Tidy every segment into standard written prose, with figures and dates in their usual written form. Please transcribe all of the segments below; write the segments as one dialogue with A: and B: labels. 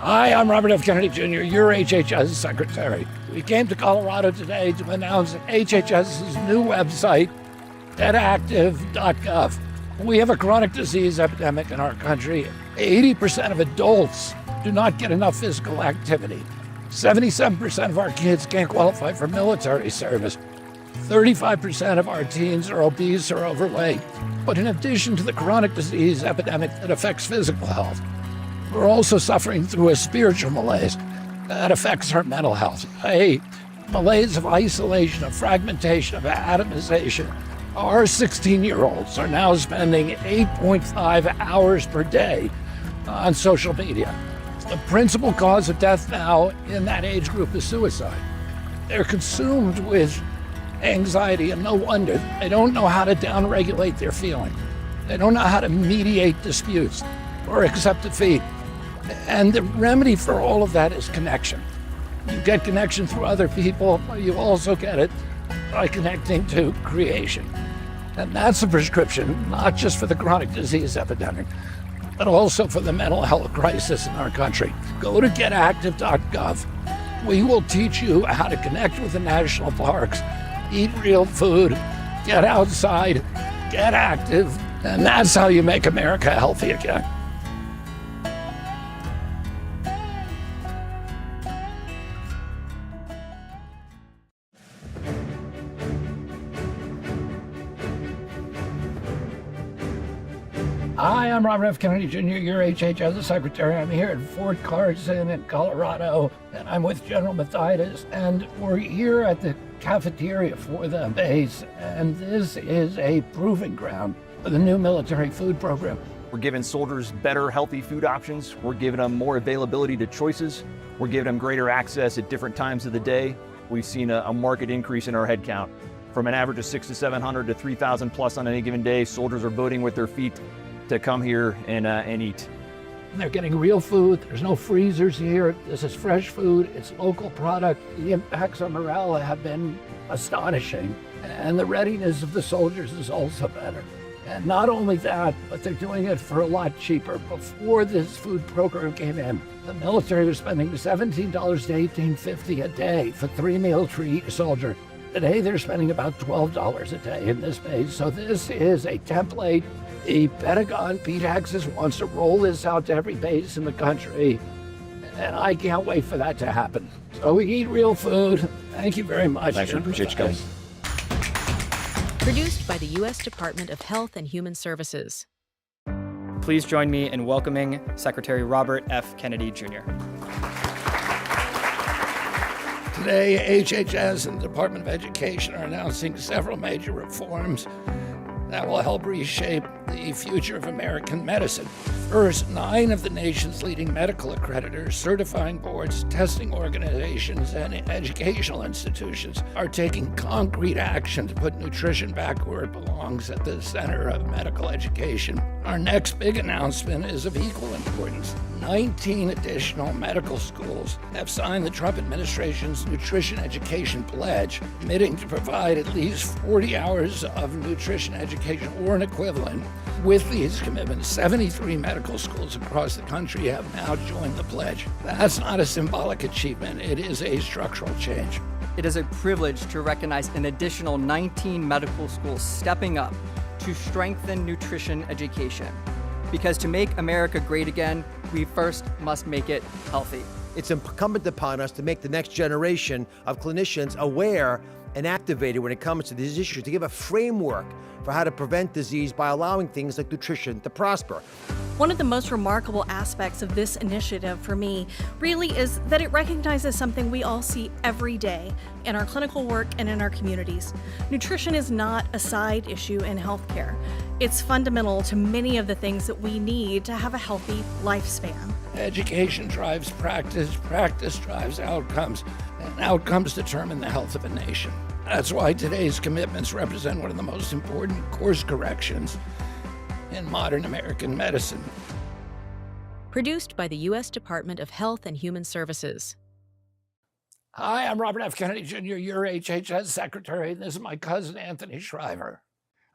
A: Hi, I'm Robert F. Kennedy Jr., your HHS secretary. We came to Colorado today to announce HHS's new website, getactive.gov. We have a chronic disease epidemic in our country. 80% of adults do not get enough physical activity. 77% of our kids can't qualify for military service. 35% of our teens are obese or overweight. But in addition to the chronic disease epidemic that affects physical health, we're also suffering through a spiritual malaise that affects our mental health. A malaise of isolation, of fragmentation, of atomization. Our 16-year-olds are now spending 8.5 hours per day on social media. The principal cause of death now in that age group is suicide. They're consumed with anxiety, and no wonder. They don't know how to downregulate their feelings. They don't know how to mediate disputes or accept defeat. And the remedy for all of that is connection. You get connection through other people, but you also get it by connecting to creation. And that's a prescription, not just for the chronic disease epidemic, but also for the mental health crisis in our country. Go to getactive.gov. We will teach you how to connect with the national parks, eat real food, get outside, get active, and that's how you make America healthy again. Hi, I'm Robert F. Kennedy Jr., your HHS secretary. I'm here at Fort Carson in Colorado, and I'm with General Mathias, and we're here at the cafeteria for the base, and this is a proving ground for the new military food program.
B: We're giving soldiers better, healthy food options. We're giving them more availability to choices. We're giving them greater access at different times of the day. We've seen a marked increase in our head count. From an average of 600 to 700 to 3,000 plus on any given day, soldiers are voting with their feet to come here and eat.
A: They're getting real food. There's no freezers here. This is fresh food. It's local product. The impacts on morale have been astonishing. And the readiness of the soldiers is also better. And not only that, but they're doing it for a lot cheaper. Before this food program came in, the military was spending $17 to $18.50 a day for 3 meals for each soldier. Today, they're spending about $12 a day in this base. So this is a template. The Pentagon, Pete Hexas, wants to roll this out to every base in the country, and I can't wait for that to happen. So we eat real food. Thank you very much.
B: Thanks, I appreciate you coming.
C: Produced by the U.S. Department of Health and Human Services.
D: Please join me in welcoming Secretary Robert F. Kennedy Jr.
A: Today, HHS and the Department of Education are announcing several major reforms that will help reshape the future of American medicine. First, 9 of the nation's leading medical accreditors, certifying boards, testing organizations, and educational institutions are taking concrete action to put nutrition back where it belongs, at the center of medical education. Our next big announcement is of equal importance. 19 additional medical schools have signed the Trump administration's nutrition education pledge, committing to provide at least 40 hours of nutrition education or an equivalent. With these commitments, 73 medical schools across the country have now joined the pledge. That's not a symbolic achievement, it is a structural change.
E: It is a privilege to recognize an additional 19 medical schools stepping up to strengthen nutrition education. Because to make America great again, we first must make it healthy.
F: It's incumbent upon us to make the next generation of clinicians aware and activated when it comes to these issues, to give a framework for how to prevent disease by allowing things like nutrition to prosper.
G: One of the most remarkable aspects of this initiative for me really is that it recognizes something we all see every day in our clinical work and in our communities. Nutrition is not a side issue in healthcare. It's fundamental to many of the things that we need to have a healthy lifespan.
A: Education drives practice, practice drives outcomes, and outcomes determine the health of a nation. That's why today's commitments represent one of the most important course corrections in modern American medicine.
C: Produced by the U.S. Department of Health and Human Services.
A: Hi, I'm Robert F. Kennedy Jr., your HHS secretary, and this is my cousin, Anthony Shriver.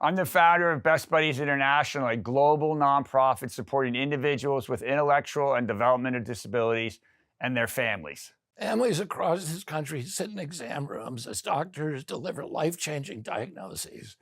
H: I'm the founder of Best Buddies International, a global nonprofit supporting individuals with intellectual and developmental disabilities and their families.
A: Families across this country sit in exam rooms as doctors deliver life-changing diagnoses.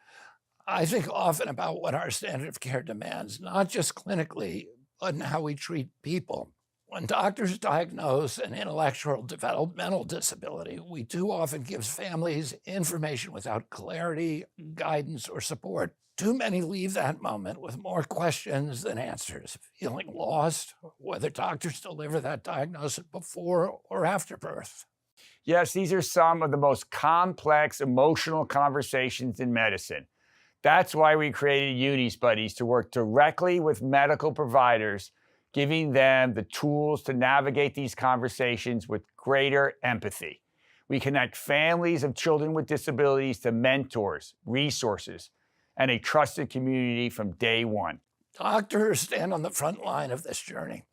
A: I think often about what our standard of care demands, not just clinically, but in how we treat people. When doctors diagnose an intellectual developmental disability, we too often give families information without clarity, guidance, or support. Too many leave that moment with more questions than answers, feeling lost, whether doctors deliver that diagnosis before or after birth.
H: Yes, these are some of the most complex emotional conversations in medicine. That's why we created Unis Buddies, to work directly with medical providers, giving them the tools to navigate these conversations with greater empathy. We connect families of children with disabilities to mentors, resources, and a trusted community from day one.
A: Doctors stand on the front line of this journey.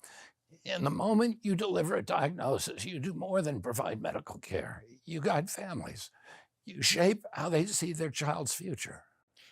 A: In the moment you deliver a diagnosis, you do more than provide medical care. You guide families. You shape how they see their child's future.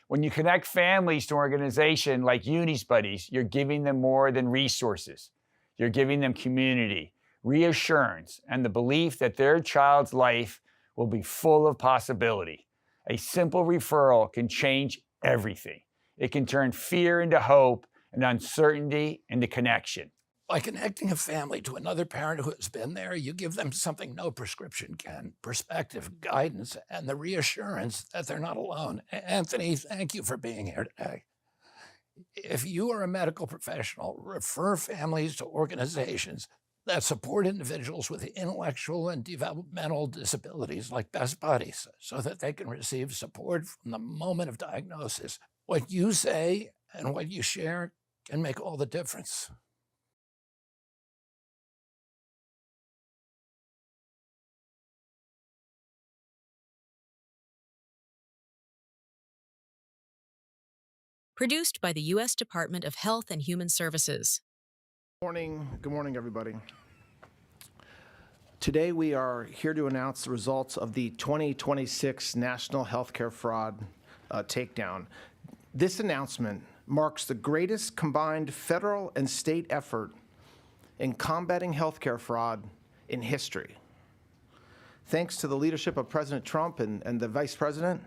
H: When you connect families to an organization like Unis Buddies, you're giving them more than resources. You're giving them community, reassurance, and the belief that their child's life will be full of possibility. A simple referral can change everything. It can turn fear into hope and uncertainty into connection.
A: By connecting a family to another parent who has been there, you give them something no prescription can: perspective, guidance, and the reassurance that they're not alone. Anthony, thank you for being here today. If you are a medical professional, refer families to organizations that support individuals with intellectual and developmental disabilities like Best Buddies, so that they can receive support from the moment of diagnosis. What you say and what you share can make all the difference.
C: Produced by the U.S. Department of Health and Human Services.
I: Good morning, everybody. Today we are here to announce the results of the 2026 National Healthcare Fraud Takedown. This announcement marks the greatest combined federal and state effort in combating healthcare fraud in history. Thanks to the leadership of President Trump and the Vice President,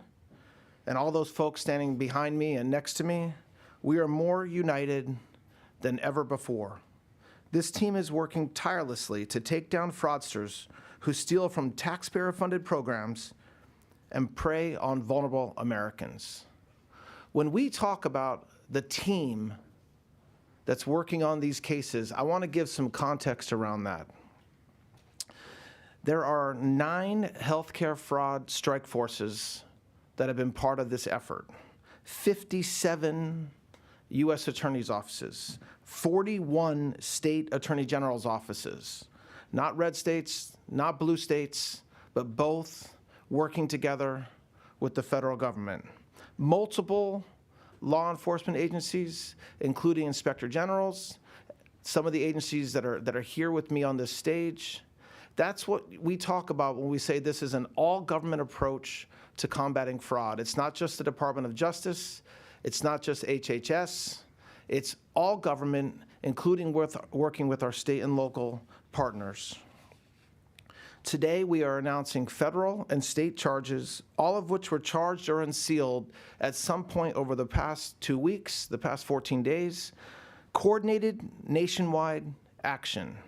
I: and all those folks standing behind me and next to me, we are more united than ever before. This team is working tirelessly to take down fraudsters who steal from taxpayer-funded programs and prey on vulnerable Americans. When we talk about the team that's working on these cases, I want to give some context around that. There are 9 healthcare fraud strike forces that have been part of this effort. 57 U.S. attorneys' offices, 41 state attorney general's offices, not red states, not blue states, but both working together with the federal government. Multiple law enforcement agencies, including inspector generals, some of the agencies that are here with me on this stage. That's what we talk about when we say this is an all-government approach to combating fraud. It's not just the Department of Justice, it's not just HHS, it's all government, including working with our state and local partners. Today, we are announcing federal and state charges, all of which were charged or unsealed at some point over the past 2 weeks, the past 14 days, coordinated nationwide action.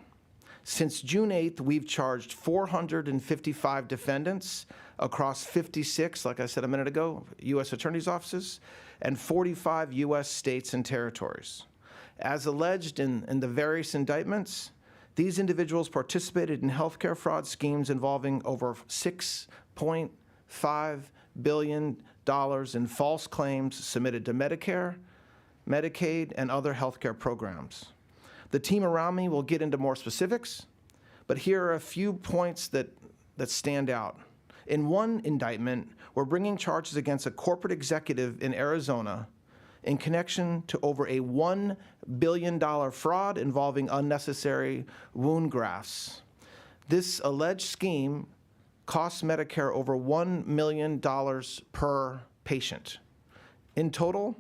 I: Since June 8th, we've charged 455 defendants across 56, like I said a minute ago, U.S. attorneys' offices, and 45 U.S. states and territories. As alleged in the various indictments, these individuals participated in healthcare fraud schemes involving over $6.5 billion in false claims submitted to Medicare, Medicaid, and other healthcare programs. The team around me will get into more specifics, but here are a few points that stand out. In one indictment, we're bringing charges against a corporate executive in Arizona in connection to over a $1 billion fraud involving unnecessary wound grafts. This alleged scheme costs Medicare over $1 million per patient. In total,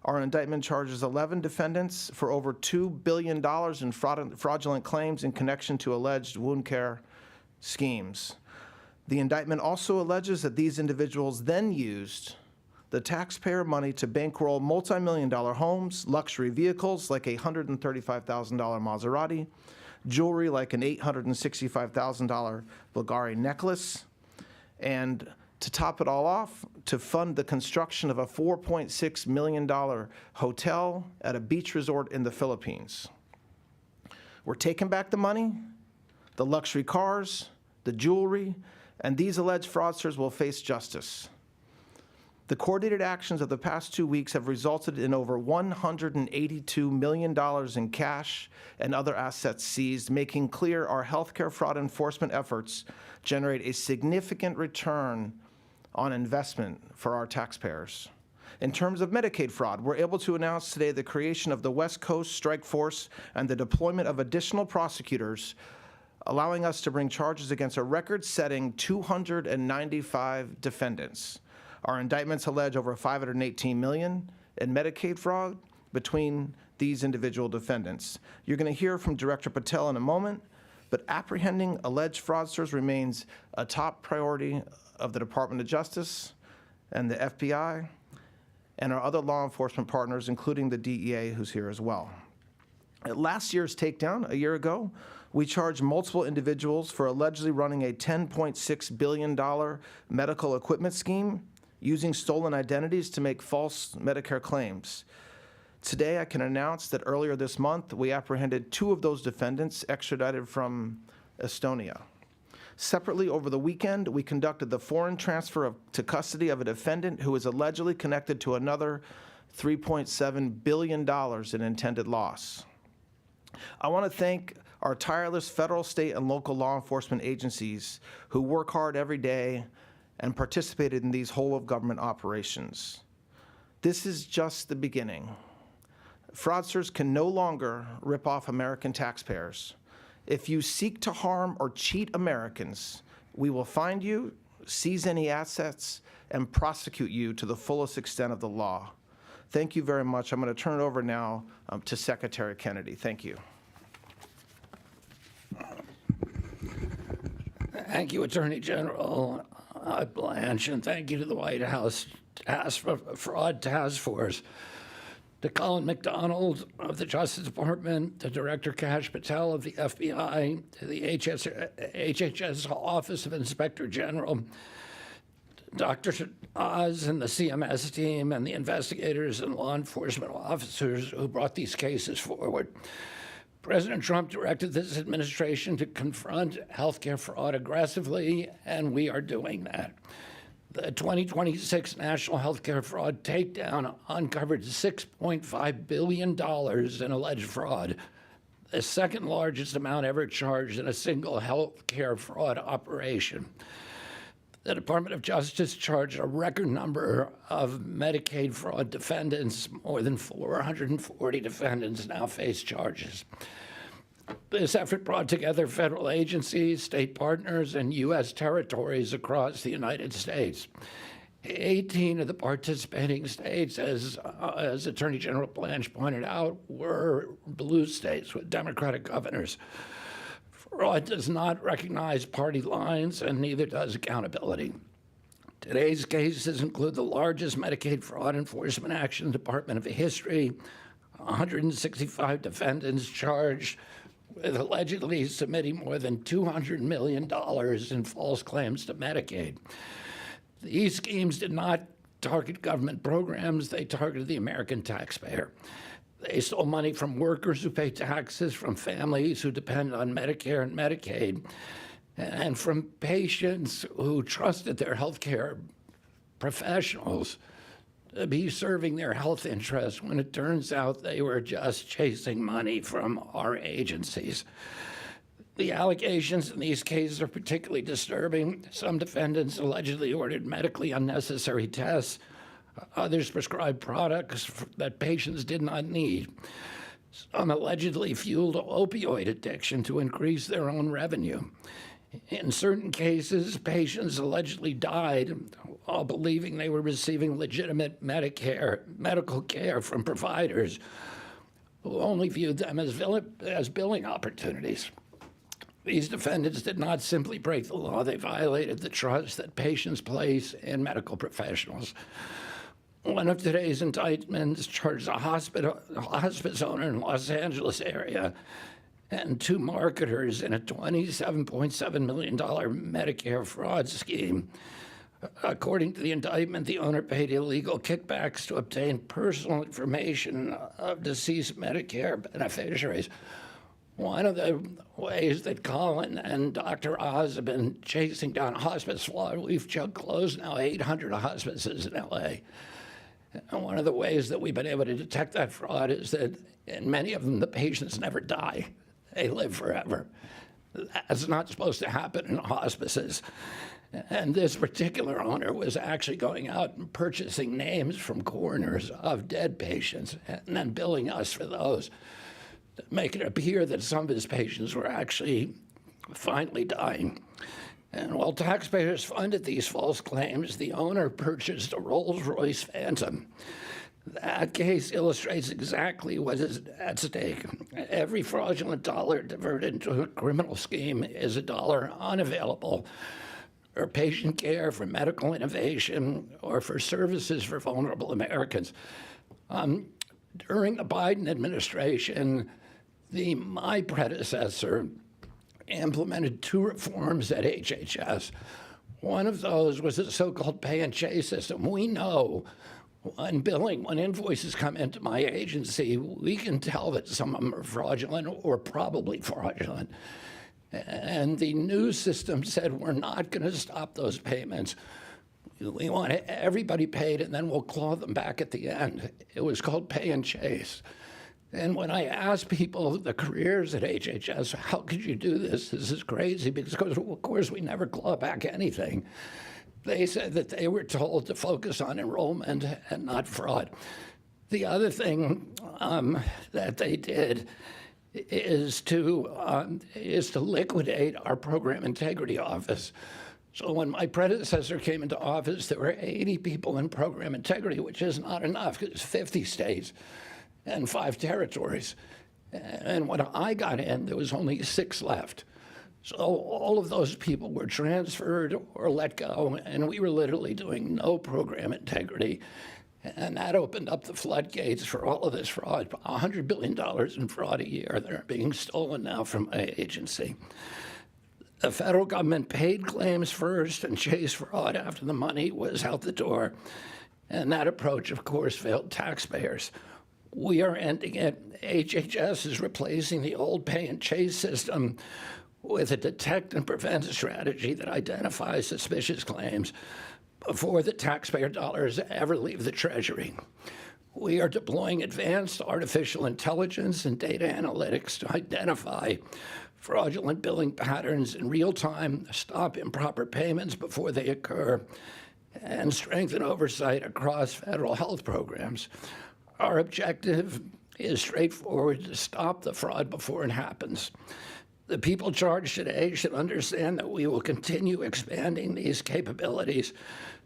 I: our indictment charges 11 defendants for over $2 billion in fraudulent claims in connection to alleged wound care schemes. The indictment also alleges that these individuals then used the taxpayer money to bankroll multi-million-dollar homes, luxury vehicles like a $135,000 Maserati, jewelry like an $865,000 Bulgari necklace, and to top it all off, to fund the construction of a $4.6 million hotel at a beach resort in the Philippines. We're taking back the money, the luxury cars, the jewelry, and these alleged fraudsters will face justice. The coordinated actions of the past 2 weeks have resulted in over $182 million in cash and other assets seized, making clear our healthcare fraud enforcement efforts generate a significant return on investment for our taxpayers. In terms of Medicaid fraud, we're able to announce today the creation of the West Coast Strike Force and the deployment of additional prosecutors, allowing us to bring charges against a record-setting 295 defendants. Our indictments allege over $518 million in Medicaid fraud between these individual defendants. You're going to hear from Director Patel in a moment, but apprehending alleged fraudsters remains a top priority of the Department of Justice and the FBI and our other law enforcement partners, including the DEA, who's here as well. At last year's takedown, a year ago, we charged multiple individuals for allegedly running a $10.6 billion medical equipment scheme using stolen identities to make false Medicare claims. Today, I can announce that earlier this month, we apprehended 2 of those defendants extradited from Estonia. Separately, over the weekend, we conducted the foreign transfer to custody of a defendant who is allegedly connected to another $3.7 billion in intended loss. I want to thank our tireless federal, state, and local law enforcement agencies who work hard every day and participated in these whole-of-government operations. This is just the beginning. Fraudsters can no longer rip off American taxpayers. If you seek to harm or cheat Americans, we will find you, seize any assets, and prosecute you to the fullest extent of the law. Thank you very much. I'm going to turn it over now to Secretary Kennedy. Thank you.
A: Thank you, Attorney General Blanche, and thank you to the White House Fraud Task Force, to Colin McDonald of the Justice Department, to Director Kash Patel of the FBI, to the HHS Office of Inspector General, Dr. Oz and the CMS team, and the investigators and law enforcement officers who brought these cases forward. President Trump directed this administration to confront healthcare fraud aggressively, and we are doing that. The 2026 National Healthcare Fraud Takedown uncovered $6.5 billion in alleged fraud, the second largest amount ever charged in a single healthcare fraud operation. The Department of Justice charged a record number of Medicaid fraud defendants. More than 440 defendants now face charges. This effort brought together federal agencies, state partners, and U.S. territories across the United States. 18 of the participating states, as Attorney General Blanche pointed out, were blue states with Democratic governors. Fraud does not recognize party lines, and neither does accountability. Today's cases include the largest Medicaid fraud enforcement action in the Department of history, 165 defendants charged with allegedly submitting more than $200 million in false claims to Medicaid. These schemes did not target government programs, they targeted the American taxpayer. They stole money from workers who pay taxes, from families who depend on Medicare and Medicaid, and from patients who trusted their healthcare professionals to be serving their health interests when it turns out they were just chasing money from our agencies. The allegations in these cases are particularly disturbing. Some defendants allegedly ordered medically unnecessary tests. Others prescribed products that patients did not need. Some allegedly fueled opioid addiction to increase their own revenue. In certain cases, patients allegedly died all believing they were receiving legitimate medical care from providers who only viewed them as billing opportunities. These defendants did not simply break the law, they violated the trust that patients place in medical professionals. One of today's indictments charged a hospice owner in Los Angeles area and 2 marketers in a $27.7 million Medicare fraud scheme. According to the indictment, the owner paid illegal kickbacks to obtain personal information of deceased Medicare beneficiaries. One of the ways that Colin and Dr. Oz have been chasing down hospice fraud, we've closed now 800 hospices in LA. And one of the ways that we've been able to detect that fraud is that in many of them, the patients never die. They live forever. That's not supposed to happen in hospices. And this particular owner was actually going out and purchasing names from coroners of dead patients and then billing us for those, to make it appear that some of his patients were actually finally dying. And while taxpayers funded these false claims, the owner purchased a Rolls-Royce Phantom. That case illustrates exactly what is at stake. Every fraudulent dollar diverted into a criminal scheme is a dollar unavailable for patient care, for medical innovation, or for services for vulnerable Americans. During the Biden administration, my predecessor implemented 2 reforms at HHS. One of those was the so-called pay and chase system. We know when invoices come into my agency, we can tell that some of them are fraudulent or probably fraudulent. And the new system said we're not going to stop those payments. We want everybody paid, and then we'll claw them back at the end. It was called pay and chase. And when I asked people, the careers at HHS, how could you do this? This is crazy, because of course we never claw back anything. They said that they were told to focus on enrollment and not fraud. The other thing that they did is to liquidate our program integrity office. So when my predecessor came into office, there were 80 people in program integrity, which is not enough because it's 50 states and 5 territories. And when I got in, there was only 6 left. So all of those people were transferred or let go, and we were literally doing no program integrity. And that opened up the floodgates for all of this fraud. $100 billion in fraud a year that are being stolen now from my agency. The federal government paid claims first and chased fraud after the money was out the door. And that approach, of course, failed taxpayers. We are ending it. HHS is replacing the old pay and chase system with a detect and prevent strategy that identifies suspicious claims before the taxpayer dollars ever leave the Treasury. We are deploying advanced artificial intelligence and data analytics to identify fraudulent billing patterns in real time, stop improper payments before they occur, and strengthen oversight across federal health programs. Our objective is straightforward: to stop the fraud before it happens. The people charged today should understand that we will continue expanding these capabilities,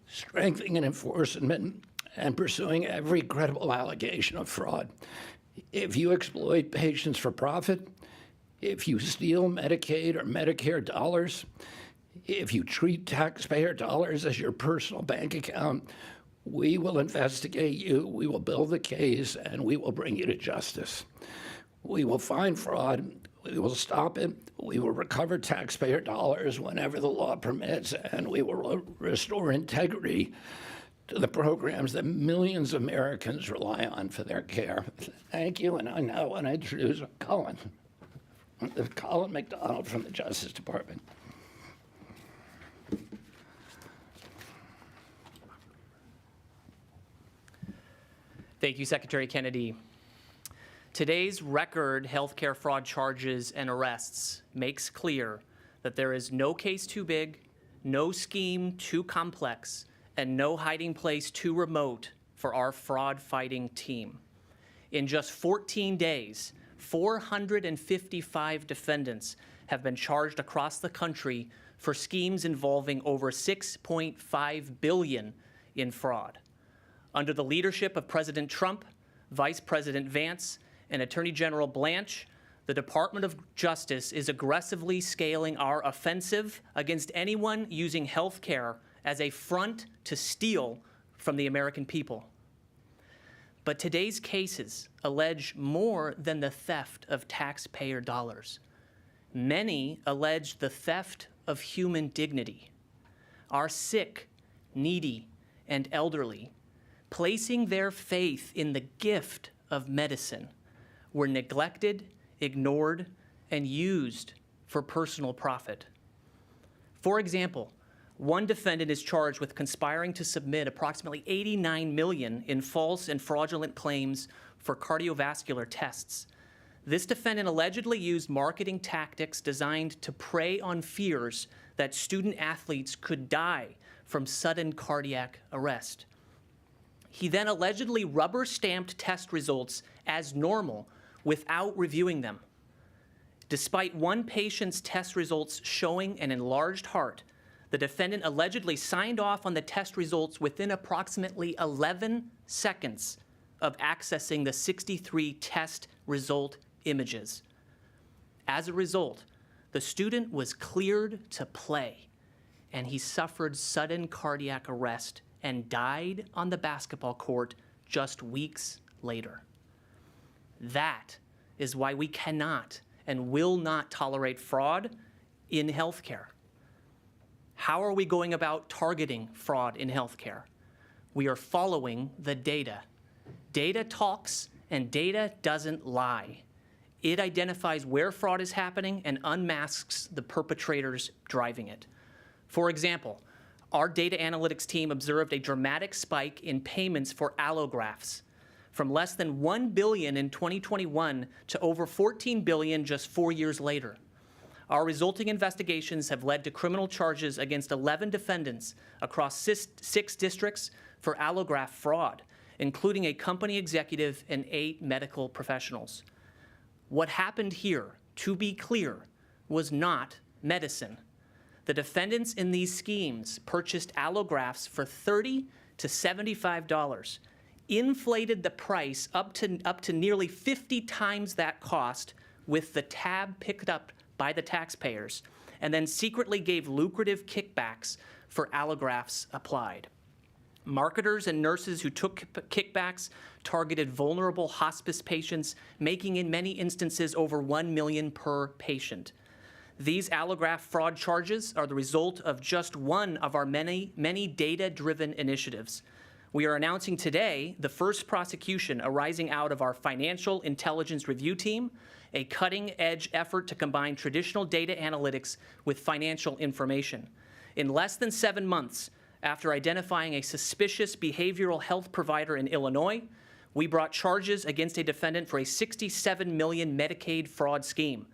A: strengthening enforcement, and pursuing every credible allegation of fraud. If you exploit patients for profit, if you steal Medicaid or Medicare dollars, if you treat taxpayer dollars as your personal bank account, we will investigate you, we will build the case, and we will bring you to justice. We will find fraud, we will stop it, we will recover taxpayer dollars whenever the law permits, and we will restore integrity to the programs that millions of Americans rely on for their care. Thank you, and I now want to introduce Colin McDonald from the Justice Department.
J: Thank you, Secretary Kennedy. Today's record healthcare fraud charges and arrests makes clear that there is no case too big, no scheme too complex, and no hiding place too remote for our fraud-fighting team. In just 14 days, 455 defendants have been charged across the country for schemes involving over $6.5 billion in fraud. Under the leadership of President Trump, Vice President Vance, and Attorney General Blanche, the Department of Justice is aggressively scaling our offensive against anyone using health care as a front to steal from the American people. But today's cases allege more than the theft of taxpayer dollars. Many allege the theft of human dignity. Our sick, needy, and elderly, placing their faith in the gift of medicine, were neglected, ignored, and used for personal profit. For example, one defendant is charged with conspiring to submit approximately $89 million in false and fraudulent claims for cardiovascular tests. This defendant allegedly used marketing tactics designed to prey on fears that student athletes could die from sudden cardiac arrest. He then allegedly rubber-stamped test results as normal without reviewing them. Despite one patient's test results showing an enlarged heart, the defendant allegedly signed off on the test results within approximately 11 seconds of accessing the 63 test result images. As a result, the student was cleared to play, and he suffered sudden cardiac arrest and died on the basketball court just weeks later. That is why we cannot and will not tolerate fraud in healthcare. How are we going about targeting fraud in healthcare? We are following the data. Data talks and data doesn't lie. It identifies where fraud is happening and unmasks the perpetrators driving it. For example, our data analytics team observed a dramatic spike in payments for allografts, from less than $1 billion in 2021 to over $14 billion just 4 years later. Our resulting investigations have led to criminal charges against 11 defendants across 6 districts for allograft fraud, including a company executive and 8 medical professionals. What happened here, to be clear, was not medicine. The defendants in these schemes purchased allografts for $30 to $75, inflated the price up to nearly 50 times that cost with the tab picked up by the taxpayers, and then secretly gave lucrative kickbacks for allografts applied. Marketers and nurses who took kickbacks targeted vulnerable hospice patients, making in many instances over $1 million per patient. These allograft fraud charges are the result of just one of our many data-driven initiatives. We are announcing today the first prosecution arising out of our Financial Intelligence Review Team, a cutting-edge effort to combine traditional data analytics with financial information. In less than 7 months, after identifying a suspicious behavioral health provider in Illinois, we brought charges against a defendant for a $67 million Medicaid fraud scheme.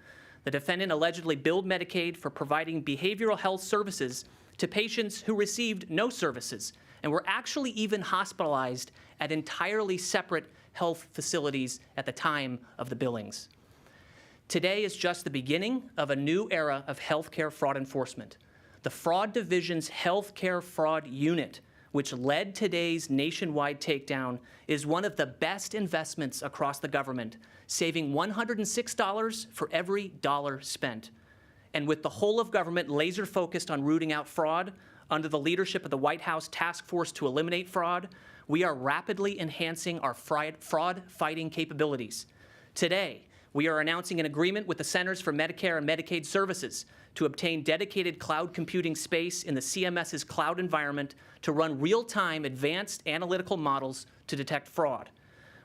J: The defendant allegedly billed Medicaid for providing behavioral health services to patients who received no services and were actually even hospitalized at entirely separate health facilities at the time of the billings. Today is just the beginning of a new era of healthcare fraud enforcement. The Fraud Division's Healthcare Fraud Unit, which led today's nationwide takedown, is one of the best investments across the government, saving $106 for every dollar spent. And with the whole of government laser focused on rooting out fraud, under the leadership of the White House Task Force to Eliminate Fraud, we are rapidly enhancing our fraud-fighting capabilities. Today, we are announcing an agreement with the Centers for Medicare and Medicaid Services to obtain dedicated cloud computing space in the CMS's cloud environment to run real-time advanced analytical models to detect fraud.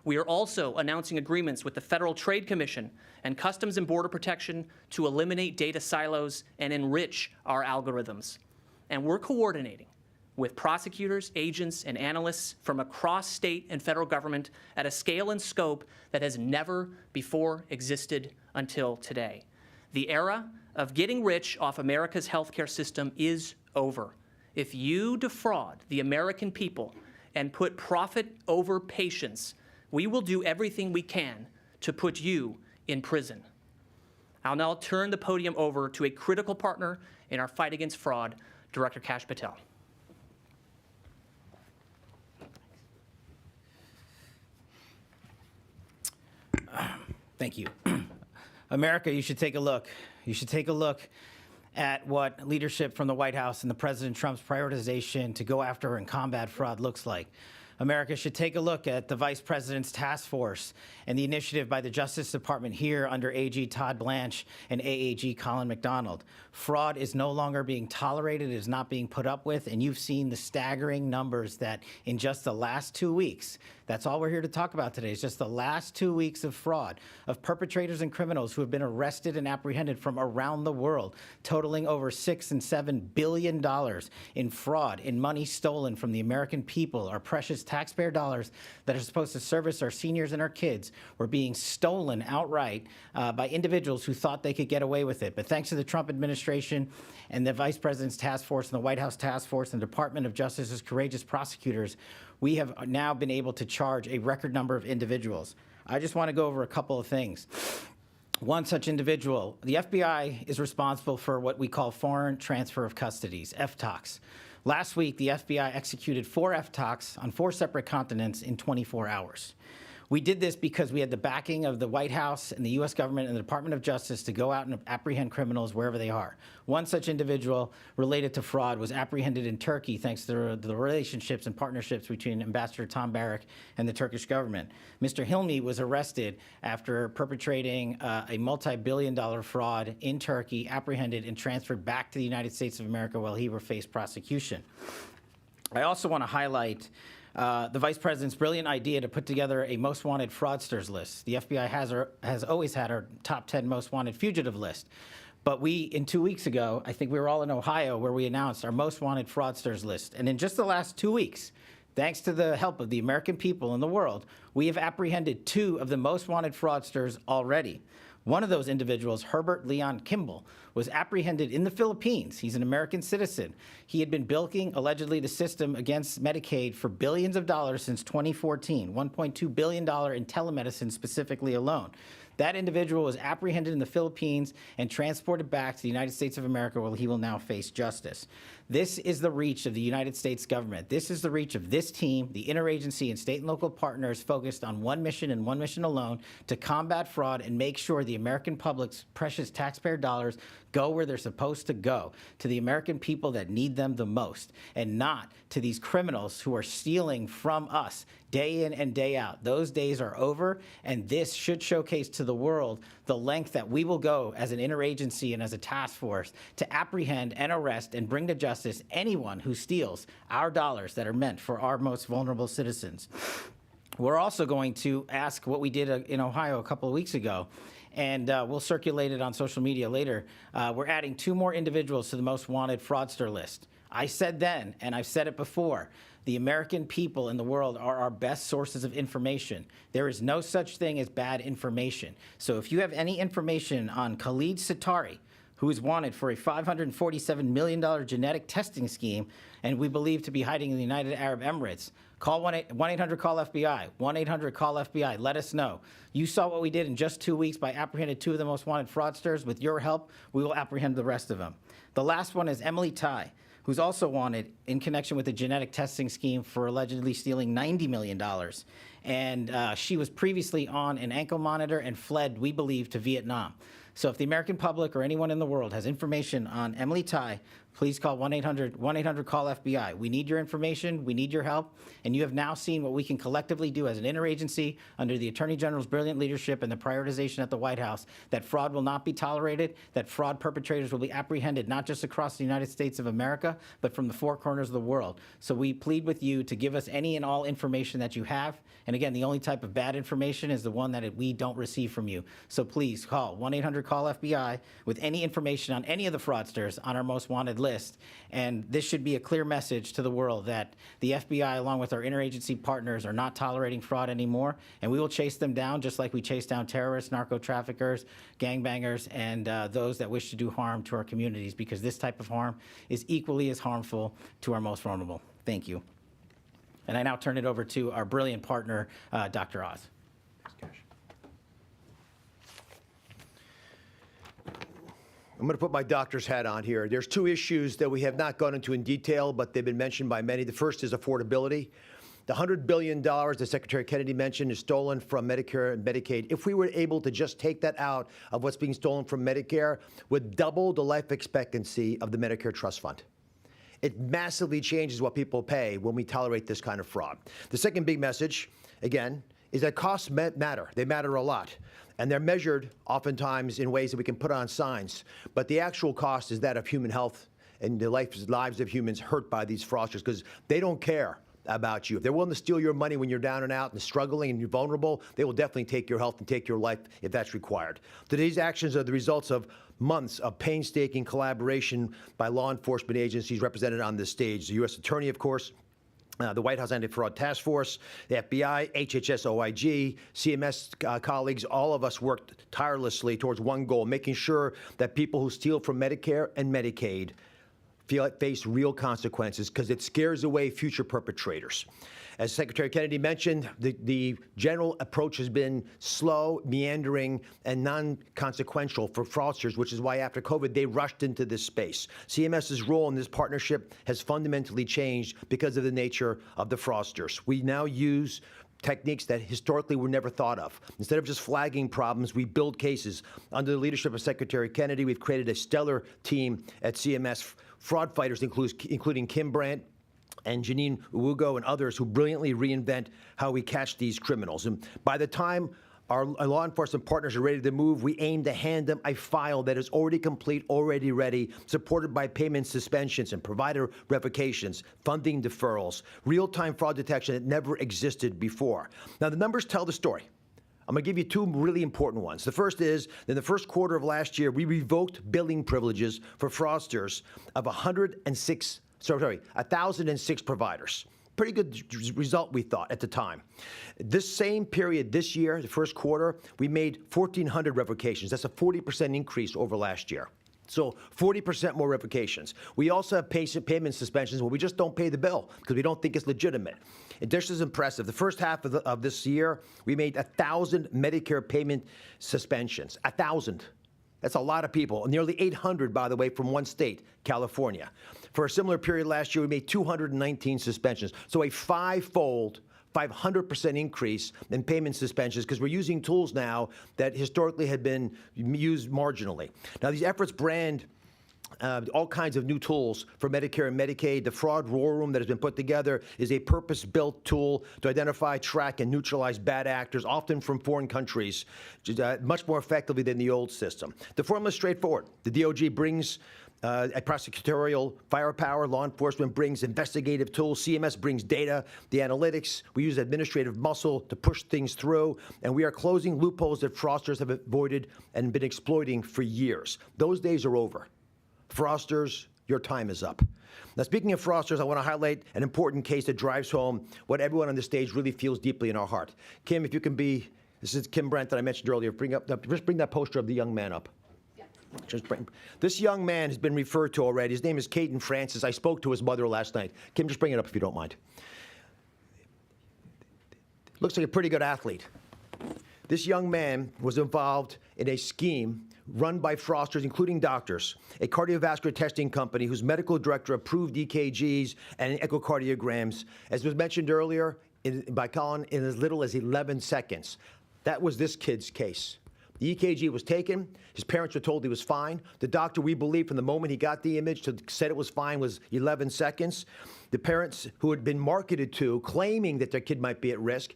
J: We are also announcing agreements with the Federal Trade Commission and Customs and Border Protection to eliminate data silos and enrich our algorithms. And we're coordinating with prosecutors, agents, and analysts from across state and federal government at a scale and scope that has never before existed until today. The era of getting rich off America's healthcare system is over. If you defraud the American people and put profit over patients, we will do everything we can to put you in prison. I'll now turn the podium over to a critical partner in our fight against fraud, Director Kash Patel.
K: Thank you. America, you should take a look. You should take a look at what leadership from the White House and the President Trump's prioritization to go after and combat fraud looks like. America should take a look at the Vice President's task force and the initiative by the Justice Department here under AG Todd Blanche and AAG Colin McDonald. Fraud is no longer being tolerated, it is not being put up with, and you've seen the staggering numbers that in just the last 2 weeks, that's all we're here to talk about today, is just the last 2 weeks of fraud, of perpetrators and criminals who have been arrested and apprehended from around the world, totaling over $6 and $7 billion in fraud, in money stolen from the American people, our precious taxpayer dollars that are supposed to service our seniors and our kids were being stolen outright by individuals who thought they could get away with it. But thanks to the Trump administration and the Vice President's task force and the White House task force and the Department of Justice's courageous prosecutors, we have now been able to charge a record number of individuals. I just want to go over a couple of things. One such individual, the FBI is responsible for what we call foreign transfer of custodies, FTOCs. Last week, the FBI executed 4 FTOCs on 4 separate continents in 24 hours. We did this because we had the backing of the White House and the U.S. government and the Department of Justice to go out and apprehend criminals wherever they are. One such individual related to fraud was apprehended in Turkey thanks to the relationships and partnerships between Ambassador Tom Barrack and the Turkish government. Mr. Hilmi was arrested after perpetrating a multi-billion-dollar fraud in Turkey, apprehended and transferred back to the United States of America while he faced prosecution. I also want to highlight the Vice President's brilliant idea to put together a most wanted fraudsters list. The FBI has always had our top 10 most wanted fugitive list. But in 2 weeks ago, I think we were all in Ohio, where we announced our most wanted fraudsters list. And in just the last 2 weeks, thanks to the help of the American people in the world, we have apprehended 2 of the most wanted fraudsters already. One of those individuals, Herbert Leon Kimball, was apprehended in the Philippines. He's an American citizen. He had been bilking, allegedly, the system against Medicaid for billions of dollars since 2014, $1.2 billion in telemedicine specifically alone. That individual was apprehended in the Philippines and transported back to the United States of America, where he will now face justice. This is the reach of the United States government. This is the reach of this team, the interagency and state and local partners focused on one mission and one mission alone, to combat fraud and make sure the American public's precious taxpayer dollars go where they're supposed to go, to the American people that need them the most, and not to these criminals who are stealing from us day in and day out. Those days are over, and this should showcase to the world the length that we will go as an interagency and as a task force to apprehend and arrest and bring to justice anyone who steals our dollars that are meant for our most vulnerable citizens. We're also going to ask what we did in Ohio a couple of weeks ago, and we'll circulate it on social media later. We're adding 2 more individuals to the most wanted fraudster list. I said then, and I've said it before, the American people in the world are our best sources of information. There is no such thing as bad information. So if you have any information on Khalid Sittari, who is wanted for a $547 million genetic testing scheme and we believe to be hiding in the United Arab Emirates, call 1-800-CALL-FBI, 1-800-CALL-FBI. Let us know. You saw what we did in just 2 weeks by apprehending 2 of the most wanted fraudsters. With your help, we will apprehend the rest of them. The last one is Emily Tai, who's also wanted in connection with the genetic testing scheme for allegedly stealing $90 million. And she was previously on an ankle monitor and fled, we believe, to Vietnam. So if the American public or anyone in the world has information on Emily Tai, please call 1-800-CALL-FBI. We need your information, we need your help, and you have now seen what we can collectively do as an interagency under the Attorney General's brilliant leadership and the prioritization at the White House, that fraud will not be tolerated, that fraud perpetrators will be apprehended not just across the United States of America, but from the 4 corners of the world. So we plead with you to give us any and all information that you have. And again, the only type of bad information is the one that we don't receive from you. So please call 1-800-CALL-FBI with any information on any of the fraudsters on our most wanted list. And this should be a clear message to the world that the FBI, along with our interagency partners, are not tolerating fraud anymore. And we will chase them down just like we chase down terrorists, narco-traffickers, gangbangers, and those that wish to do harm to our communities, because this type of harm is equally as harmful to our most vulnerable. Thank you. And I now turn it over to our brilliant partner, Dr. Oz.
F: I'm going to put my doctor's hat on here. There's two issues that we have not gone into in detail, but they've been mentioned by many. The first is affordability. The $100 billion that Secretary Kennedy mentioned is stolen from Medicare and Medicaid. If we were able to just take that out of what's being stolen from Medicare, would double the life expectancy of the Medicare Trust Fund. It massively changes what people pay when we tolerate this kind of fraud. The second big message, again, is that costs matter. They matter a lot. And they're measured oftentimes in ways that we can put on signs. But the actual cost is that of human health and the lives of humans hurt by these fraudsters, because they don't care about you. If they're willing to steal your money when you're down and out and struggling and you're vulnerable, they will definitely take your health and take your life if that's required. Today's actions are the results of months of painstaking collaboration by law enforcement agencies represented on this stage. The U.S. Attorney, of course, the White House Anti-Fraud Task Force, the FBI, HHS, OIG, CMS colleagues, all of us worked tirelessly towards one goal, making sure that people who steal from Medicare and Medicaid face real consequences, because it scares away future perpetrators. As Secretary Kennedy mentioned, the general approach has been slow, meandering, and non-consequential for fraudsters, which is why after COVID, they rushed into this space. CMS's role in this partnership has fundamentally changed because of the nature of the fraudsters. We now use techniques that historically were never thought of. Instead of just flagging problems, we build cases. Under the leadership of Secretary Kennedy, we've created a stellar team at CMS. Fraud fighters, including Kim Brandt and Janine Ugo and others, who brilliantly reinvent how we catch these criminals. And by the time our law enforcement partners are ready to move, we aim to hand them a file that is already complete, already ready, supported by payment suspensions and provider revocations, funding deferrals, real-time fraud detection that never existed before. Now, the numbers tell the story. I'm going to give you two really important ones. The first is, in the first quarter of last year, we revoked billing privileges for fraudsters of 1,006 providers. Pretty good result, we thought, at the time. This same period this year, the first quarter, we made 1,400 revocations. That's a 40% increase over last year. So 40% more revocations. We also have payment suspensions where we just don't pay the bill because we don't think it's legitimate. And this is impressive. The first half of this year, we made 1,000 Medicare payment suspensions. 1,000. That's a lot of people. Nearly 800, by the way, from one state, California. For a similar period last year, we made 219 suspensions. So a five-fold, 500% increase in payment suspensions, because we're using tools now that historically had been used marginally. Now, these efforts brand all kinds of new tools for Medicare and Medicaid. The fraud war room that has been put together is a purpose-built tool to identify, track, and neutralize bad actors, often from foreign countries, much more effectively than the old system. The formula is straightforward. The DOJ brings a prosecutorial firepower. Law enforcement brings investigative tools. CMS brings data, the analytics. We use administrative muscle to push things through. And we are closing loopholes that fraudsters have avoided and been exploiting for years. Those days are over. Fraudsters, your time is up. Now, speaking of fraudsters, I want to highlight an important case that drives home what everyone on the stage really feels deeply in our heart. Kim, if you can be, this is Kim Brandt that I mentioned earlier. Just bring that poster of the young man up. This young man has been referred to already. His name is Caden Francis. I spoke to his mother last night. Kim, just bring it up if you don't mind. Looks like a pretty good athlete. This young man was involved in a scheme run by fraudsters, including doctors, a cardiovascular testing company whose medical director approved EKGs and echocardiograms, as was mentioned earlier, by Colin, in as little as 11 seconds. That was this kid's case. The EKG was taken. His parents were told he was fine. The doctor, we believe, from the moment he got the image to said it was fine was 11 seconds. The parents who had been marketed to, claiming that their kid might be at risk,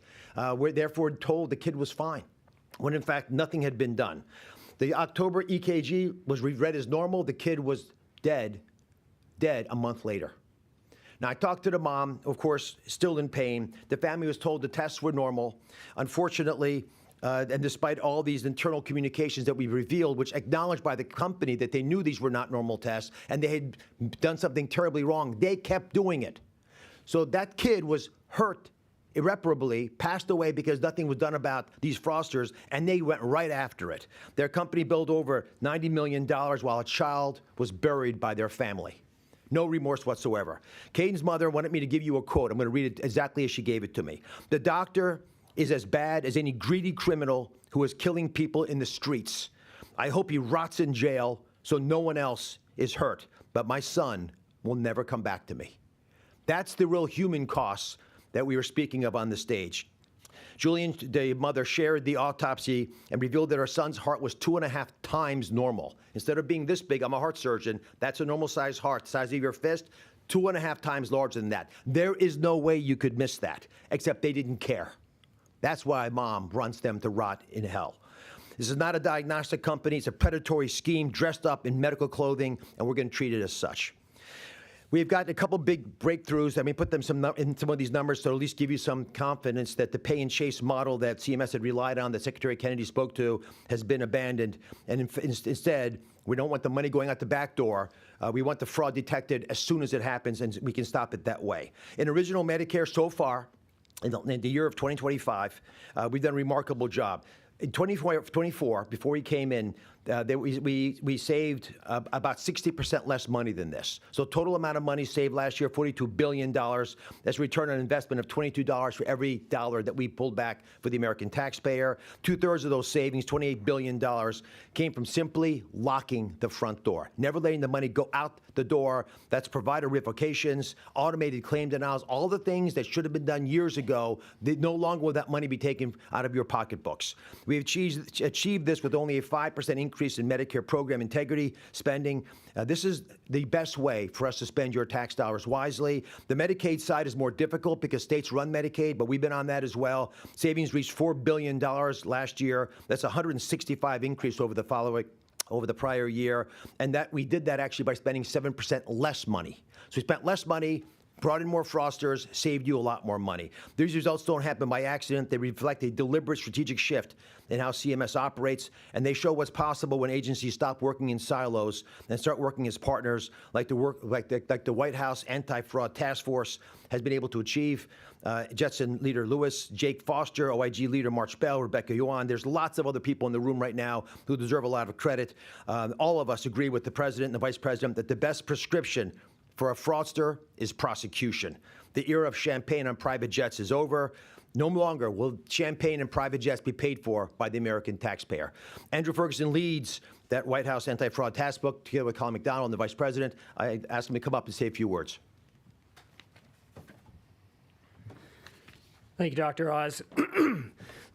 F: were therefore told the kid was fine, when in fact nothing had been done. The October EKG was read as normal. The kid was dead a month later. Now, I talked to the mom, of course, still in pain. The family was told the tests were normal. Unfortunately, and despite all these internal communications that we revealed, which acknowledged by the company that they knew these were not normal tests and they had done something terribly wrong, they kept doing it. So that kid was hurt irreparably, passed away because nothing was done about these fraudsters, and they went right after it. Their company billed over $90 million while a child was buried by their family. No remorse whatsoever. Caden's mother wanted me to give you a quote. I'm going to read it exactly as she gave it to me. The doctor is as bad as any greedy criminal who is killing people in the streets. I hope he rots in jail so no one else is hurt. But my son will never come back to me. That's the real human costs that we were speaking of on the stage. Julian, the mother, shared the autopsy and revealed that her son's heart was 2.5 times normal. Instead of being this big, I'm a heart surgeon, that's a normal size heart, the size of your fist, 2.5 times larger than that. There is no way you could miss that, except they didn't care. That's why Mom runs them to rot in hell. This is not a diagnostic company. It's a predatory scheme dressed up in medical clothing, and we're going to treat it as such. We've got a couple big breakthroughs. I mean, put them in some of these numbers to at least give you some confidence that the pay and chase model that CMS had relied on, that Secretary Kennedy spoke to, has been abandoned. And instead, we don't want the money going out the back door. We want the fraud detected as soon as it happens, and we can stop it that way. In original Medicare so far, in the year of 2025, we've done a remarkable job. In 2024, before he came in, we saved about 60% less money than this. So total amount of money saved last year, $42 billion. That's a return on investment of $22 for every dollar that we pulled back for the American taxpayer. 2/3 of those savings, $28 billion, came from simply locking the front door, never letting the money go out the door. That's provider revocations, automated claim denials, all the things that should have been done years ago. No longer will that money be taken out of your pocketbooks. We've achieved this with only a 5% increase in Medicare program integrity spending. This is the best way for us to spend your tax dollars wisely. The Medicaid side is more difficult because states run Medicaid, but we've been on that as well. Savings reached $4 billion last year. That's a 165 increase over the prior year, and that we did that actually by spending 7% less money. So we spent less money, brought in more fraudsters, saved you a lot more money. These results don't happen by accident. They reflect a deliberate strategic shift in how CMS operates, and they show what's possible when agencies stop working in silos and start working as partners, like the White House Anti-Fraud Task Force has been able to achieve. Jetson Leader Lewis, Jake Foster, OIG Leader March Bell, Rebecca Yuan. There's lots of other people in the room right now who deserve a lot of credit. All of us agree with the President and the Vice President that the best prescription for a fraudster is prosecution. The era of champagne on private jets is over. No longer will champagne and private jets be paid for by the American taxpayer. Andrew Ferguson leads that White House Anti-Fraud Task Force together with Colin McDonald and the Vice President. I asked him to come up and say a few words.
L: Thank you, Dr. Oz. The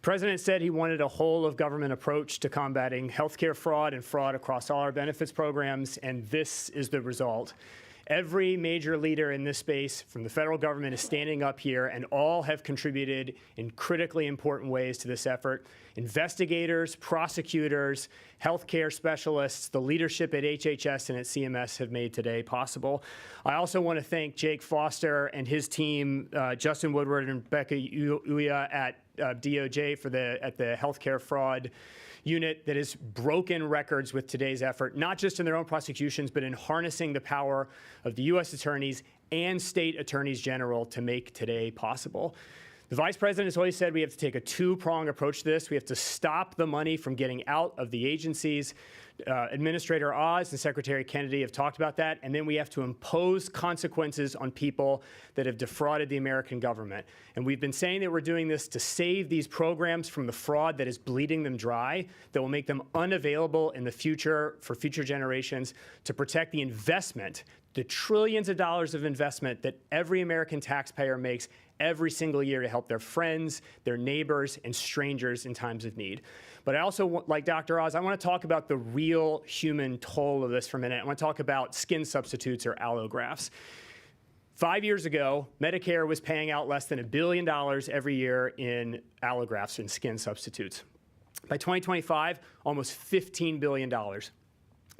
L: President said he wanted a whole-of-government approach to combating healthcare fraud and fraud across all our benefits programs, and this is the result. Every major leader in this space from the federal government is standing up here, and all have contributed in critically important ways to this effort. Investigators, prosecutors, healthcare specialists, the leadership at HHS and at CMS have made today possible. I also want to thank Jake Foster and his team, Justin Woodward and Rebecca Uya at DOJ at the healthcare fraud unit that has broken records with today's effort, not just in their own prosecutions, but in harnessing the power of the U.S. attorneys and state attorneys general to make today possible. The Vice President has always said we have to take a two-pronged approach to this. We have to stop the money from getting out of the agencies. Administrator Oz and Secretary Kennedy have talked about that. And then we have to impose consequences on people that have defrauded the American government. And we've been saying that we're doing this to save these programs from the fraud that is bleeding them dry, that will make them unavailable in the future for future generations, to protect the investment, the trillions of dollars of investment that every American taxpayer makes every single year to help their friends, their neighbors, and strangers in times of need. But I also, like Dr. Oz, I want to talk about the real human toll of this for a minute. I want to talk about skin substitutes or allografts. 5 years ago, Medicare was paying out less than $1 billion every year in allografts and skin substitutes. By 2025, almost $15 billion.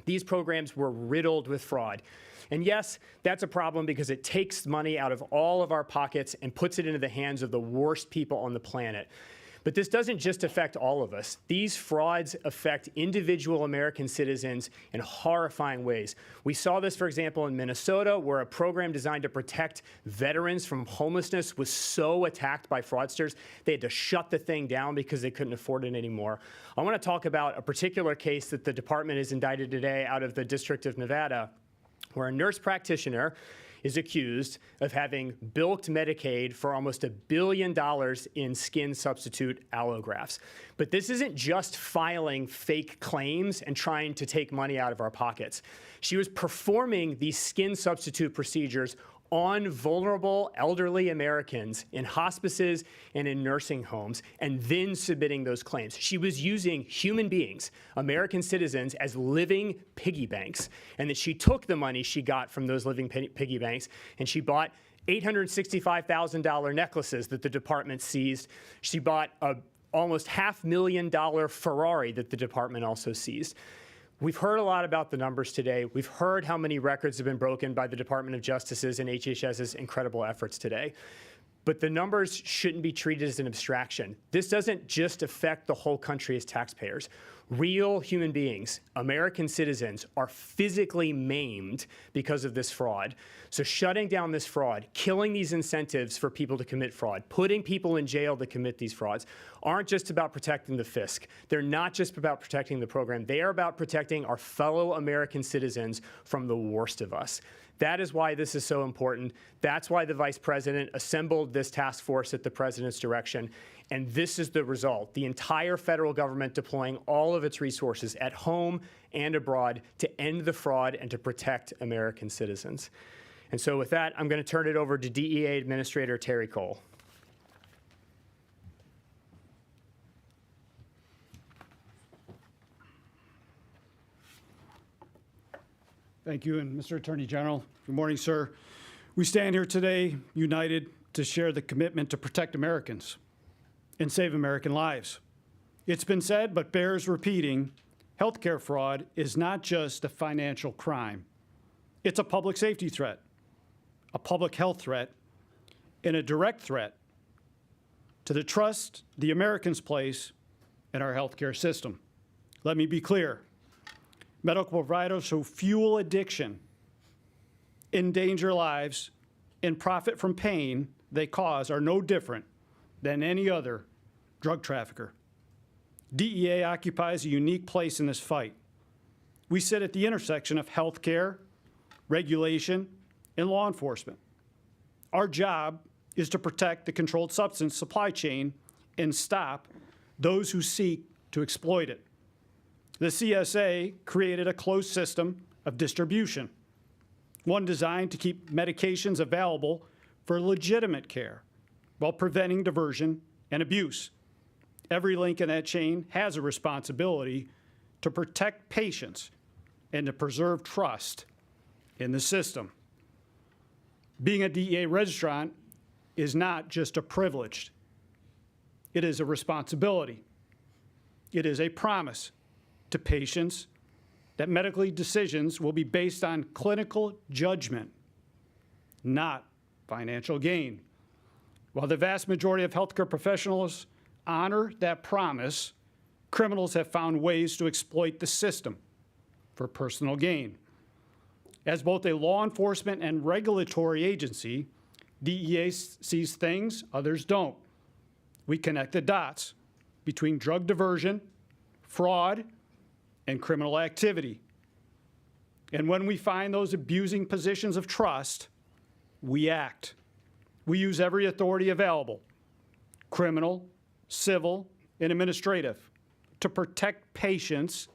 L: These programs were riddled with fraud. And yes, that's a problem because it takes money out of all of our pockets and puts it into the hands of the worst people on the planet. But this doesn't just affect all of us. These frauds affect individual American citizens in horrifying ways. We saw this, for example, in Minnesota, where a program designed to protect veterans from homelessness was so attacked by fraudsters, they had to shut the thing down because they couldn't afford it anymore. I want to talk about a particular case that the department has indicted today out of the District of Nevada, where a nurse practitioner is accused of having bilked Medicaid for almost $1 billion in skin substitute allografts. But this isn't just filing fake claims and trying to take money out of our pockets. She was performing these skin substitute procedures on vulnerable elderly Americans in hospices and in nursing homes, and then submitting those claims. She was using human beings, American citizens, as living piggy banks, and that she took the money she got from those living piggy banks and she bought $865,000 necklaces that the department seized. She bought a almost $500,000 Ferrari that the department also seized. We've heard a lot about the numbers today. We've heard how many records have been broken by the Department of Justice's and HHS's incredible efforts today. But the numbers shouldn't be treated as an abstraction. This doesn't just affect the whole country as taxpayers. Real human beings, American citizens, are physically maimed because of this fraud. So shutting down this fraud, killing these incentives for people to commit fraud, putting people in jail to commit these frauds, aren't just about protecting the fisc. They're not just about protecting the program. They are about protecting our fellow American citizens from the worst of us. That is why this is so important. That's why the Vice President assembled this task force at the President's direction. And this is the result. The entire federal government deploying all of its resources at home and abroad to end the fraud and to protect American citizens. And so with that, I'm going to turn it over to DEA Administrator Terry Cole.
M: Thank you, and Mr. Attorney General, good morning, sir. We stand here today united to share the commitment to protect Americans and save American lives. It's been said, but bears repeating, healthcare fraud is not just a financial crime. It's a public safety threat, a public health threat, and a direct threat to the trust the Americans place in our healthcare system. Let me be clear. Medical providers who fuel addiction, endanger lives, and profit from pain they cause are no different than any other drug trafficker. DEA occupies a unique place in this fight. We sit at the intersection of healthcare, regulation, and law enforcement. Our job is to protect the controlled substance supply chain and stop those who seek to exploit it. The CSA created a closed system of distribution, one designed to keep medications available for legitimate care while preventing diversion and abuse. Every link in that chain has a responsibility to protect patients and to preserve trust in the system. Being a DEA registrant is not just a privilege. It is a responsibility. It is a promise to patients that medical decisions will be based on clinical judgment, not financial gain. While the vast majority of healthcare professionals honor that promise, criminals have found ways to exploit the system for personal gain. As both a law enforcement and regulatory agency, DEA sees things others don't. We connect the dots between drug diversion, fraud, and criminal activity. And when we find those abusing positions of trust, we act. We use every authority available, criminal, civil, and administrative, to protect patients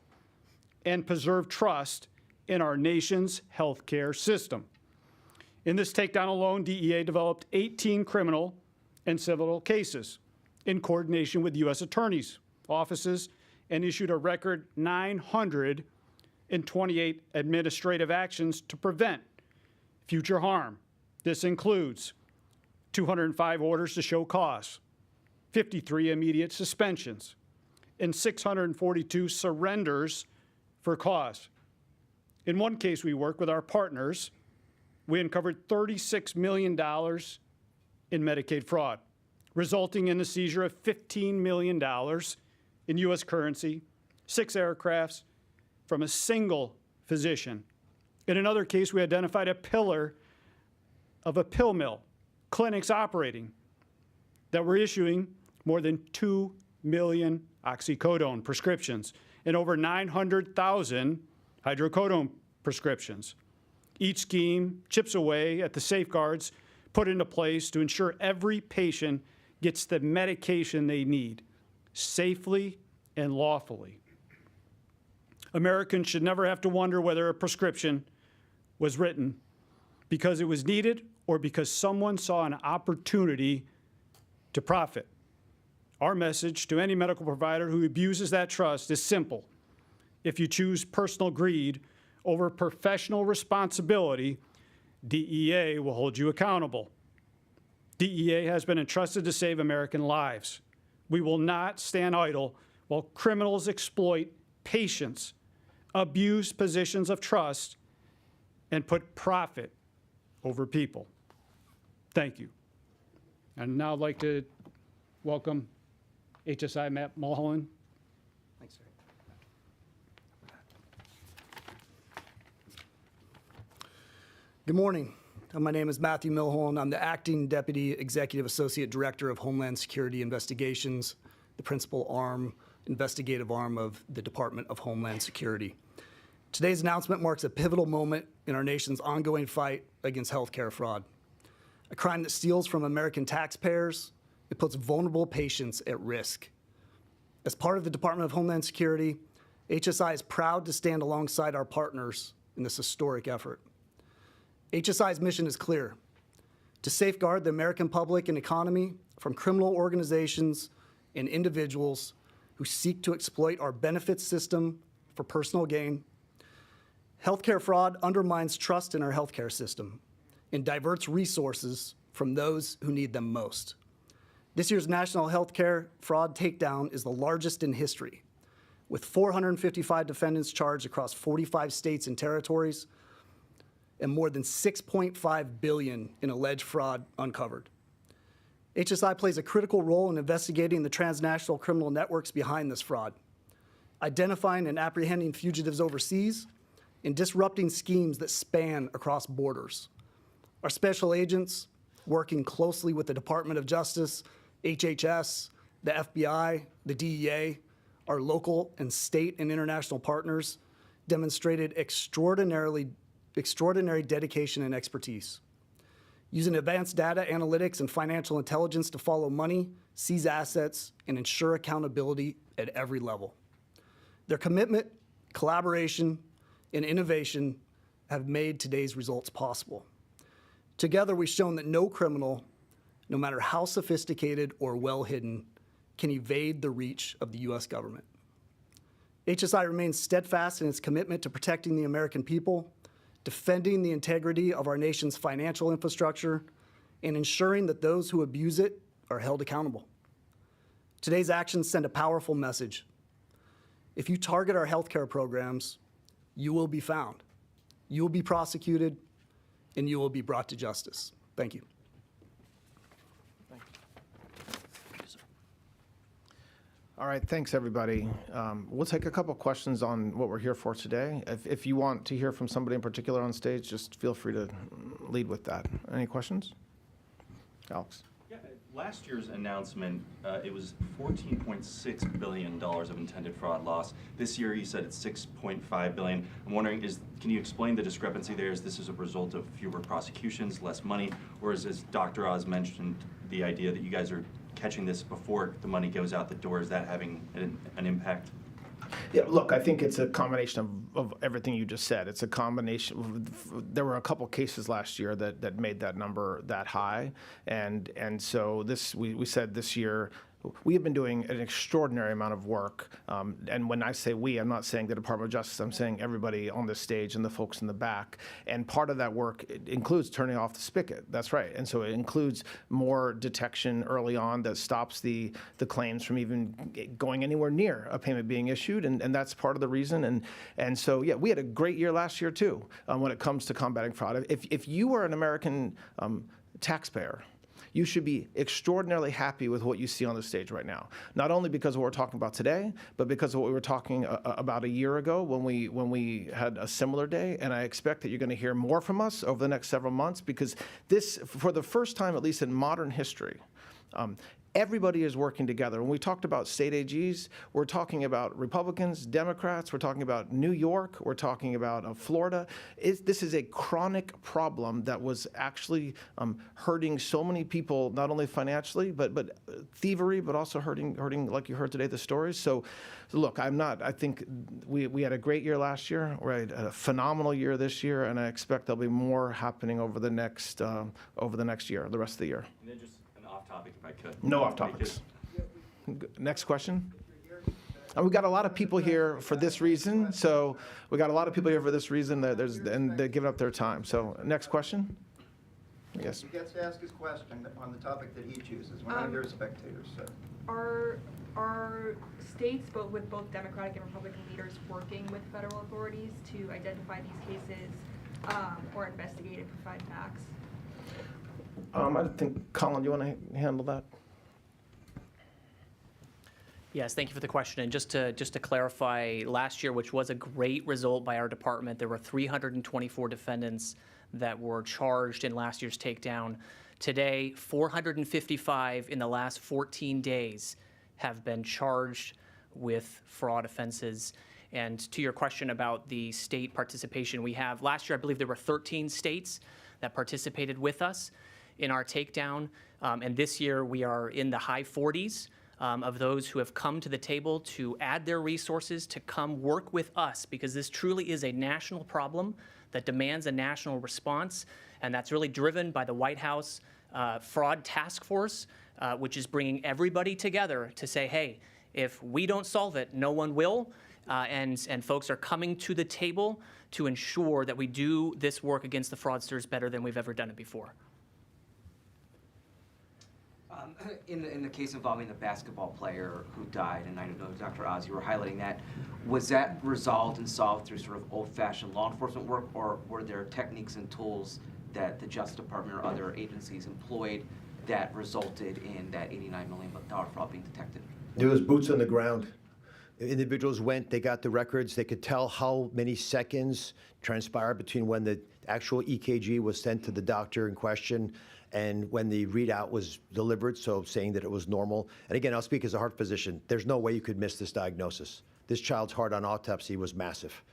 M: and preserve trust in our nation's healthcare system. In this takedown alone, DEA developed 18 criminal and civil cases in coordination with U.S. attorneys' offices and issued a record 928 administrative actions to prevent future harm. This includes 205 orders to show cause, 53 immediate suspensions, and 642 surrenders for cause. In one case we worked with our partners, we uncovered $36 million in Medicaid fraud, resulting in the seizure of $15 million in U.S. currency, 6 aircrafts from a single physician. In another case, we identified a pillar of a pill mill, clinics operating, that were issuing more than 2 million oxycodone prescriptions and over 900,000 hydrocodone prescriptions. Each scheme chips away at the safeguards put into place to ensure every patient gets the medication they need safely and lawfully. Americans should never have to wonder whether a prescription was written because it was needed or because someone saw an opportunity to profit. Our message to any medical provider who abuses that trust is simple. If you choose personal greed over professional responsibility, DEA will hold you accountable. DEA has been entrusted to save American lives. We will not stand idle while criminals exploit patients, abuse positions of trust, and put profit over people. Thank you. And now I'd like to welcome HSI Matt Mulholland.
E: Thanks, sir.
N: Good morning. My name is Matthew Mulholland. I'm the Acting Deputy Executive Associate Director of Homeland Security Investigations, the principal investigative arm of the Department of Homeland Security. Today's announcement marks a pivotal moment in our nation's ongoing fight against healthcare fraud. A crime that steals from American taxpayers, it puts vulnerable patients at risk. As part of the Department of Homeland Security, HSI is proud to stand alongside our partners in this historic effort. HSI's mission is clear: to safeguard the American public and economy from criminal organizations and individuals who seek to exploit our benefits system for personal gain. Healthcare fraud undermines trust in our healthcare system and diverts resources from those who need them most. This year's National Healthcare Fraud Takedown is the largest in history, with 455 defendants charged across 45 states and territories, and more than $6.5 billion in alleged fraud uncovered. HSI plays a critical role in investigating the transnational criminal networks behind this fraud, identifying and apprehending fugitives overseas, and disrupting schemes that span across borders. Our special agents, working closely with the Department of Justice, HHS, the FBI, the DEA, our local and state and international partners, demonstrated extraordinary dedication and expertise. Using advanced data analytics and financial intelligence to follow money, seize assets, and ensure accountability at every level. Their commitment, collaboration, and innovation have made today's results possible. Together, we've shown that no criminal, no matter how sophisticated or well hidden, can evade the reach of the U.S. government. HSI remains steadfast in its commitment to protecting the American people, defending the integrity of our nation's financial infrastructure, and ensuring that those who abuse it are held accountable. Today's actions send a powerful message. If you target our healthcare programs, you will be found, you will be prosecuted, and you will be brought to justice. Thank you.
I: All right, thanks everybody. We'll take a couple questions on what we're here for today. If you want to hear from somebody in particular on stage, just feel free to lead with that. Any questions? Alex.
O: Yeah, last year's announcement, it was $14.6 billion of intended fraud loss. This year you said it's $6.5 billion. I'm wondering, can you explain the discrepancy there? Is this as a result of fewer prosecutions, less money, or is, as Dr. Oz mentioned, the idea that you guys are catching this before the money goes out the door? Is that having an impact?
I: Yeah, look, I think it's a combination of everything you just said. It's a combination. There were a couple cases last year that made that number that high, and so we said this year we have been doing an extraordinary amount of work. And when I say we, I'm not saying the Department of Justice, I'm saying everybody on this stage and the folks in the back. And part of that work includes turning off the spigot. That's right. And so it includes more detection early on that stops the claims from even going anywhere near a payment being issued. And that's part of the reason. And so, yeah, we had a great year last year, too, when it comes to combating fraud. If you are an American taxpayer, you should be extraordinarily happy with what you see on the stage right now. Not only because of what we're talking about today, but because of what we were talking about a year ago when we had a similar day. And I expect that you're going to hear more from us over the next several months, because this, for the first time, at least in modern history, Everybody is working together. When we talked about state AGs, we're talking about Republicans, Democrats, we're talking about New York, we're talking about Florida. This is a chronic problem that was actually hurting so many people, not only financially, but thievery, but also hurting, like you heard today, the stories. So look, I think we had a great year last year, right? A phenomenal year this year, and I expect there'll be more happening over the next year, the rest of the year.
O: And then just an off topic, if I could.
I: No off topics. Next question. And we've got a lot of people here for this reason. So we got a lot of people here for this reason. And they're giving up their time. So next question. Yes.
P: He gets to ask his question on the topic that he chooses. We're not here as spectators. So.
Q: Are states, with both Democratic and Republican leaders, working with federal authorities to identify these cases or investigate and provide facts?
I: I think, Colin, you want to handle that?
J: Yes, thank you for the question. And just to clarify, last year, which was a great result by our department, there were 324 defendants that were charged in last year's takedown. Today, 455 in the last 14 days have been charged with fraud offenses. And to your question about the state participation, we have, last year, I believe there were 13 states that participated with us in our takedown. And this year, we are in the high 40s. Of those who have come to the table to add their resources to come work with us, because this truly is a national problem that demands a national response, and that's really driven by the White House Fraud Task Force, which is bringing everybody together to say, hey, if we don't solve it, no one will, and folks are coming to the table to ensure that we do this work against the fraudsters better than we've ever done it before.
R: In the case involving the basketball player who died, and I know, Dr. Oz, you were highlighting that, was that resolved and solved through sort of old-fashioned law enforcement work, or were there techniques and tools that the Justice Department or other agencies employed that resulted in that $89 million fraud being detected?
F: There was boots on the ground. Individuals went, they got the records, they could tell how many seconds transpired between when the actual EKG was sent to the doctor in question and when the readout was delivered, so saying that it was normal. And again, I'll speak as a heart physician. There's no way you could miss this diagnosis. This child's heart on autopsy was massive.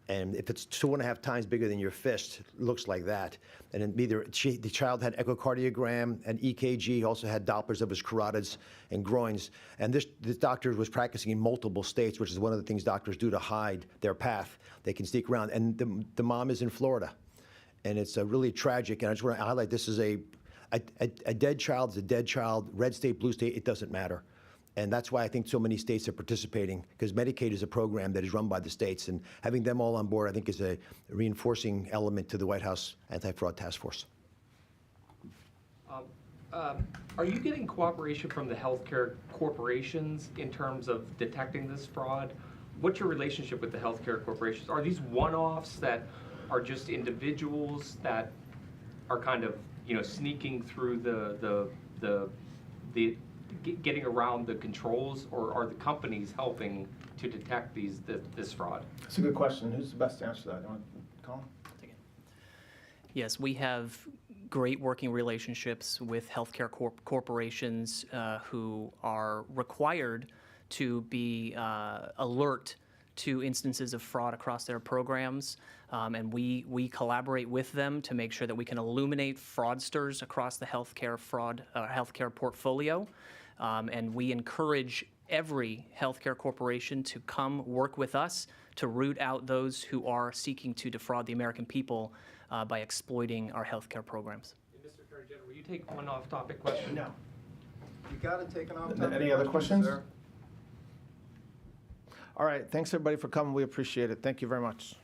F: And if it's 2.5 times bigger than your fist, it looks like that. And the child had echocardiogram and EKG, also had Dopplers of his carotids and groins. And this doctor was practicing in multiple states, which is one of the things doctors do to hide their path. They can sneak around. And the mom is in Florida. And it's really tragic. And I just want to highlight, this is a dead child is a dead child. Red state, blue state, it doesn't matter. And that's why I think so many states are participating, because Medicaid is a program that is run by the states, and having them all on board, I think, is a reinforcing element to the White House Anti-Fraud Task Force.
S: Are you getting cooperation from the healthcare corporations in terms of detecting this fraud? What's your relationship with the healthcare corporations? Are these one-offs that are just individuals that are kind of, sneaking through the getting around the controls, or are the companies helping to detect this fraud?
I: That's a good question. Who's the best to answer that? You want Colin?
J: Yes, we have great working relationships with healthcare corporations who are required to be alert to instances of fraud across their programs. And we collaborate with them to make sure that we can illuminate fraudsters across the healthcare portfolio. And we encourage every healthcare corporation to come work with us to root out those who are seeking to defraud the American people by exploiting our healthcare programs.
S: Mr. Attorney General, will you take one off-topic question?
I: No.
P: You got to take an off-topic.
I: Any other questions?
P: Sir?
I: All right. Thanks, everybody, for coming. We appreciate it. Thank you very much.